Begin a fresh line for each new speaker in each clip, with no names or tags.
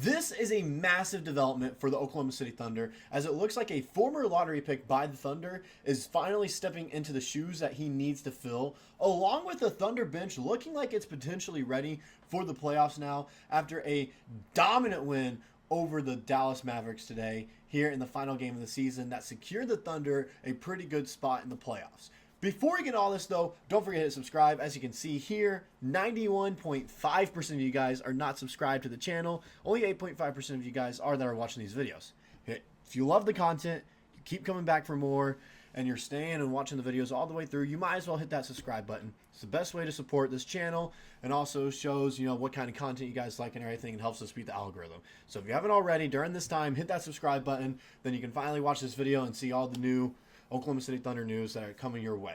This is a massive development for the Oklahoma City Thunder, as it looks like a former lottery pick by the Thunder is finally stepping into the shoes that he needs to fill, along with the Thunder bench looking like it's potentially ready for the playoffs now after a dominant win over the Dallas Mavericks today here in the final game of the season that secured the Thunder a pretty good spot in the playoffs. Before we get all this, though, don't forget to hit subscribe. As you can see here, 91.5% of you guys are not subscribed to the channel. Only 8.5% of you guys are that are watching these videos. If you love the content, you keep coming back for more, and you're staying and watching the videos all the way through, you might as well hit that subscribe button. It's the best way to support this channel, and also shows, what kind of content you guys like and everything, and helps us beat the algorithm. So if you haven't already, during this time, hit that subscribe button. Then you can finally watch this video and see all the new Oklahoma City Thunder news that are coming your way.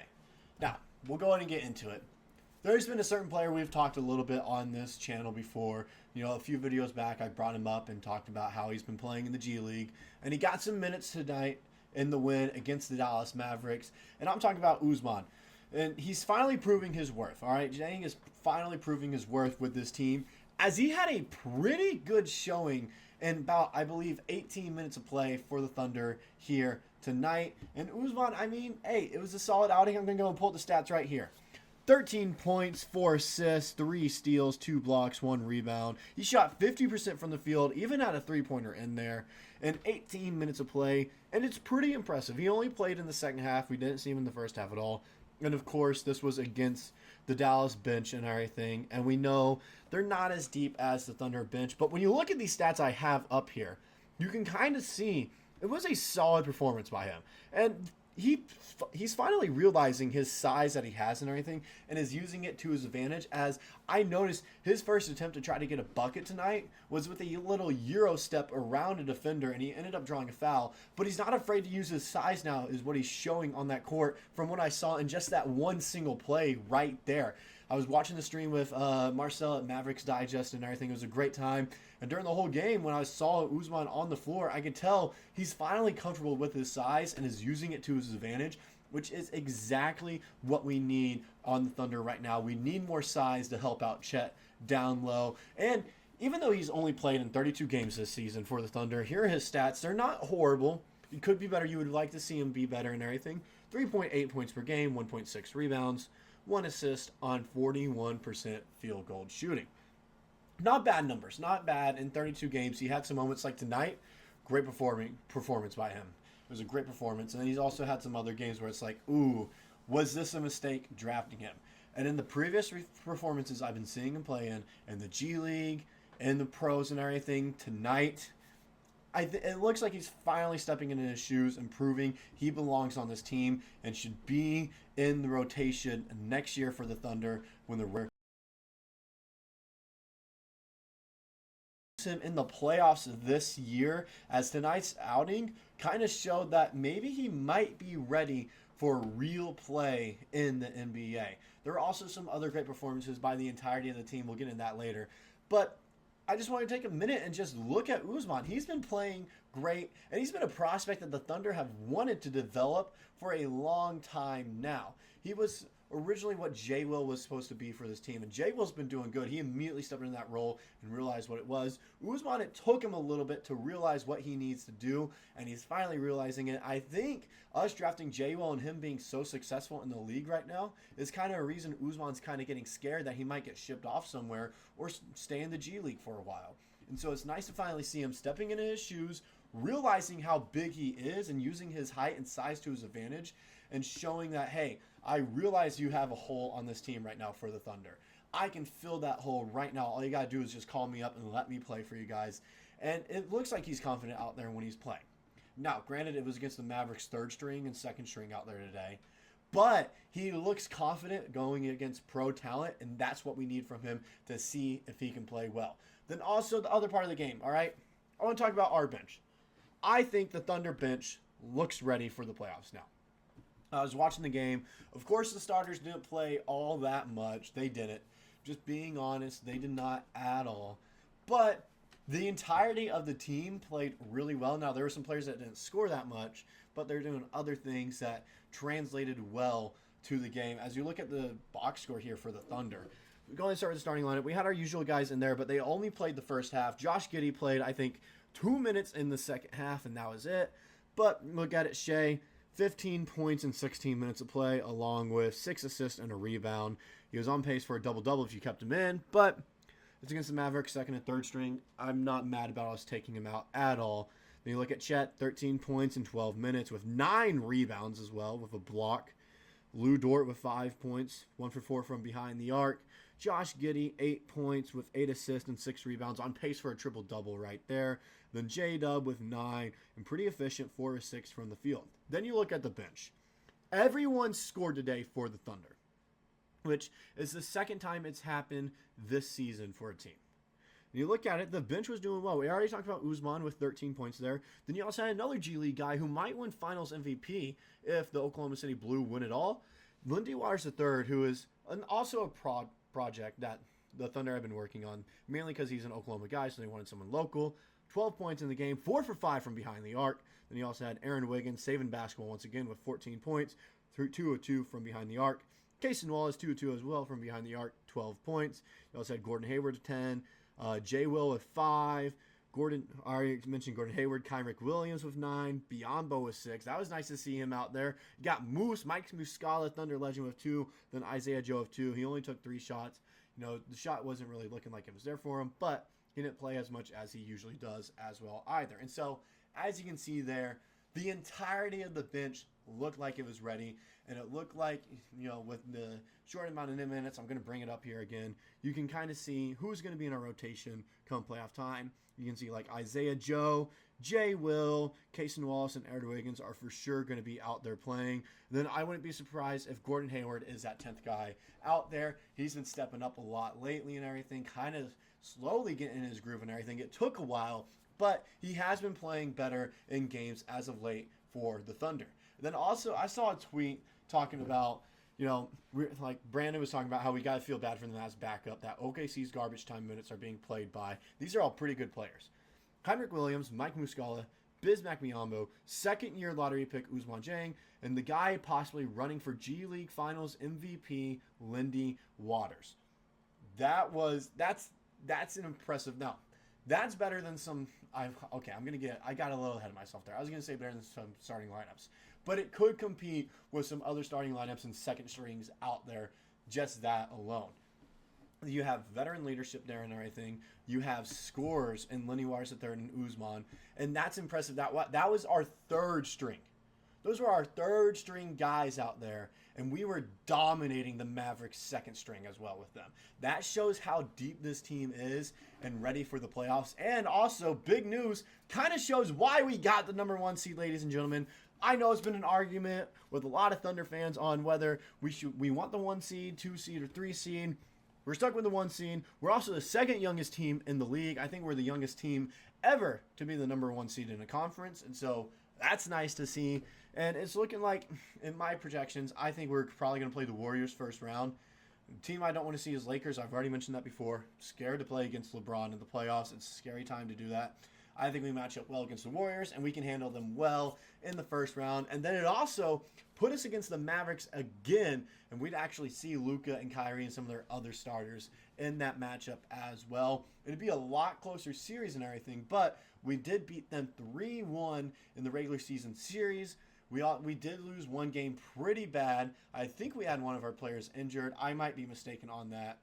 Now, we'll go ahead and get into it. There's been a certain player we've talked a little bit on this channel before. A few videos back, I brought him up and talked about how he's been playing in the G League, and he got some minutes tonight in the win against the Dallas Mavericks, and I'm talking about Ousmane. And he's finally proving his worth, all right? Dieng is finally proving his worth with this team, as he had a pretty good showing in about, I believe, 18 minutes of play for the Thunder here tonight. And Ousmane, hey, it was a solid outing. I'm going to go and pull up the stats right here. 13 points, 4 assists, 3 steals, 2 blocks, 1 rebound. He shot 50% from the field, even had a three-pointer in there, in 18 minutes of play, and it's pretty impressive. He only played in the second half. We didn't see him in the first half at all. And, of course, this was against the Dallas bench and everything, and we know they're not as deep as the Thunder bench. But when you look at these stats I have up here, you can kind of see it was a solid performance by him. And he's finally realizing his size that he has and everything, and is using it to his advantage. As I noticed, his first attempt to try to get a bucket tonight was with a little Euro step around a defender, and he ended up drawing a foul. But he's not afraid to use his size now, is what he's showing on that court from what I saw in just that one single play right there. I was watching the stream with Marcel at Mavericks Digest and everything. It was a great time. And during the whole game, when I saw Ousmane on the floor, I could tell he's finally comfortable with his size and is using it to his advantage, which is exactly what we need on the Thunder right now. We need more size to help out Chet down low. And even though he's only played in 32 games this season for the Thunder, here are his stats. They're not horrible. It could be better. You would like to see him be better and everything. 3.8 points per game, 1.6 rebounds, 1 assist on 41% field goal shooting. Not bad numbers. Not bad in 32 games. He had some moments like tonight. Great performance by him. It was a great performance. And then he's also had some other games where it's like, ooh, was this a mistake drafting him? And in the previous performances I've been seeing him play in the G League, in the pros and everything, tonight, it looks like he's finally stepping into his shoes and proving he belongs on this team and should be in the rotation next year for the Thunder when they're him in the playoffs this year, as tonight's outing kind of showed that maybe he might be ready for real play in the NBA. There are also some other great performances by the entirety of the team. We'll get into that later. But I just want to take a minute and just look at Ousmane. He's been playing great, and he's been a prospect that the Thunder have wanted to develop for a long time now. He was originally what J. Will was supposed to be for this team, and J. Will's been doing good. He immediately stepped into that role and realized what it was. Ousmane, it took him a little bit to realize what he needs to do, and he's finally realizing it. I think us drafting J. Will and him being so successful in the league right now is kind of a reason Ousmane's kind of getting scared that he might get shipped off somewhere or stay in the G League for a while. And so it's nice to finally see him stepping into his shoes, realizing how big he is and using his height and size to his advantage, and showing that, hey, I realize you have a hole on this team right now for the Thunder. I can fill that hole right now. All you got to do is just call me up and let me play for you guys. And it looks like he's confident out there when he's playing. Now, granted, it was against the Mavericks' third string and second string out there today. But he looks confident going against pro talent, and that's what we need from him to see if he can play well. Then also the other part of the game, all right? I want to talk about our bench. I think the Thunder bench looks ready for the playoffs now. I was watching the game. Of course, the starters didn't play all that much. They didn't. Just being honest, they did not at all. But the entirety of the team played really well. Now, there were some players that didn't score that much, but they're doing other things that translated well to the game. As you look at the box score here for the Thunder, Going to start with the starting lineup. We had our usual guys in there, but they only played the first half. Josh Giddey played, I think, 2 minutes in the second half, and that was it. But look at it, Shai, 15 points in 16 minutes of play, along with 6 assists and a rebound. He was on pace for a double-double if you kept him in, but it's against the Mavericks, second and third string. I'm not mad about us taking him out at all. Then you look at Chet, 13 points in 12 minutes with 9 rebounds as well, with a block. Dort with 5 points, 1 for 4 from behind the arc. Josh Giddey, 8 points with 8 assists and 6 rebounds, on pace for a triple-double right there. Then J-Dub with 9, and pretty efficient, 4 of 6 from the field. Then you look at the bench. Everyone scored today for the Thunder, which is the second time it's happened this season for a team. And you look at it, the bench was doing well. We already talked about Ousmane with 13 points there. Then you also had another G League guy who might win Finals MVP if the Oklahoma City Blue win it all. Lindy Waters III, who is also a project that the Thunder have been working on, mainly because he's an Oklahoma guy, so they wanted someone local. 12 points in the game, 4 for 5 from behind the arc. Then you also had Aaron Wiggins saving basketball once again with 14 points, 2 of 2 from behind the arc. Cason Wallace, 2 of 2 as well from behind the arc, 12 points. You also had Gordon Hayward with 10, J. Will with 5. I already mentioned Gordon Hayward, Kyrick Williams with 9, Biyombo with 6. That was nice to see him out there. You got Mike Muscala, Thunder legend, with 2, then Isaiah Joe with 2. He only took 3 shots. The shot wasn't really looking like it was there for him, but he didn't play as much as he usually does as well either. And so, as you can see there, the entirety of the bench looked like it was ready, and it looked like, with the short amount of minutes, I'm going to bring it up here again, you can kind of see who's going to be in our rotation come playoff time. You can see like Isaiah Joe, J. Will, Cason Wallace, and Aaron Wiggins are for sure going to be out there playing. Then I wouldn't be surprised if Gordon Hayward is that 10th guy out there. He's been stepping up a lot lately and everything, kind of slowly getting in his groove and everything. It took a while, but he has been playing better in games as of late for the Thunder. Then also, I saw a tweet talking about, like Brandon was talking about how we got to feel bad for them as backup, that OKC's garbage time minutes are being played by. These are all pretty good players. Kyrick Williams, Mike Muscala, Bismack Biyombo, second-year lottery pick Ousmane Dieng, and the guy possibly running for G League Finals MVP, Lindy Waters. That's an impressive. Now, that's better than some. I got a little ahead of myself there. I was going to say better than some starting lineups, but it could compete with some other starting lineups and second strings out there. Just that alone. You have veteran leadership there and everything. You have scorers in Lindy Waters III and Ousmane, and that's impressive. That was our third string. Those were our third string guys out there, and we were dominating the Mavericks' second string as well with them. That shows how deep this team is and ready for the playoffs. And also, big news, kind of shows why we got the number 1 seed, ladies and gentlemen. I know it's been an argument with a lot of Thunder fans on whether we want the 1 seed, 2 seed, or 3 seed. We're stuck with the 1 seed. We're also the second youngest team in the league. I think we're the youngest team ever to be the number 1 seed in a conference. And so that's nice to see. And it's looking like, in my projections, I think we're probably going to play the Warriors first round. The team I don't want to see is Lakers. I've already mentioned that before. Scared to play against LeBron in the playoffs. It's a scary time to do that. I think we match up well against the Warriors, and we can handle them well in the first round. And then it also put us against the Mavericks again, and we'd actually see Luka and Kyrie and some of their other starters in that matchup as well. It'd be a lot closer series and everything, but we did beat them 3-1 in the regular season series. We did lose one game pretty bad. I think we had one of our players injured. I might be mistaken on that,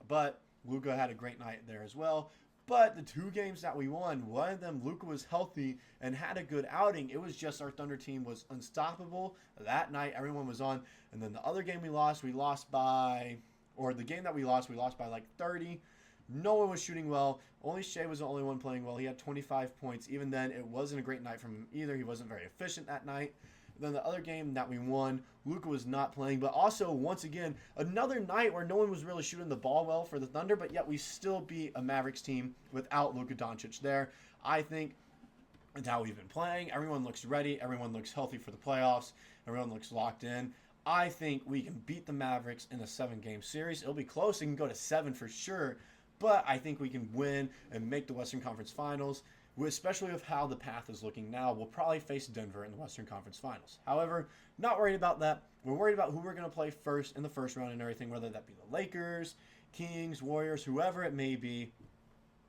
but Luka had a great night there as well. But the 2 games that we won, one of them, Luka was healthy and had a good outing. It was just our Thunder team was unstoppable. That night, everyone was on. And then the other game we lost by like 30. No one was shooting well. Only Shai was the only one playing well. He had 25 points. Even then, it wasn't a great night from him either. He wasn't very efficient that night. Then the other game that we won, Luka was not playing. But also, once again, another night where no one was really shooting the ball well for the Thunder, but yet we still beat a Mavericks team without Luka Doncic there. I think that's how we've been playing. Everyone looks ready. Everyone looks healthy for the playoffs. Everyone looks locked in. I think we can beat the Mavericks in a 7-game series. It'll be close. It can go to 7 for sure. But I think we can win and make the Western Conference Finals, especially with how the path is looking now. We'll probably face Denver in the Western Conference Finals. However, not worried about that. We're worried about who we're going to play first in the first round and everything, whether that be the Lakers, Kings, Warriors, whoever it may be.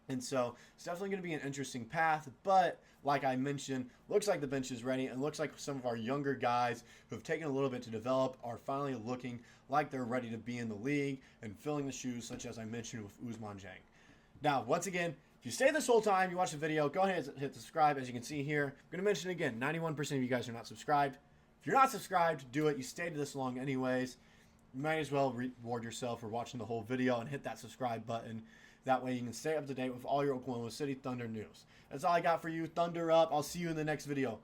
And so it's definitely going to be an interesting path. But like I mentioned, looks like the bench is ready. And looks like some of our younger guys who have taken a little bit to develop are finally looking like they're ready to be in the league and filling the shoes, such as I mentioned with Ousmane Dieng. Now, once again, if you stay this whole time, you watch the video, go ahead and hit subscribe. As you can see here, I'm going to mention it again, 91% of you guys are not subscribed. If you're not subscribed, do it. You stayed this long anyways. You might as well reward yourself for watching the whole video and hit that subscribe button. That way you can stay up to date with all your Oklahoma City Thunder news. That's all I got for you. Thunder up. I'll see you in the next video.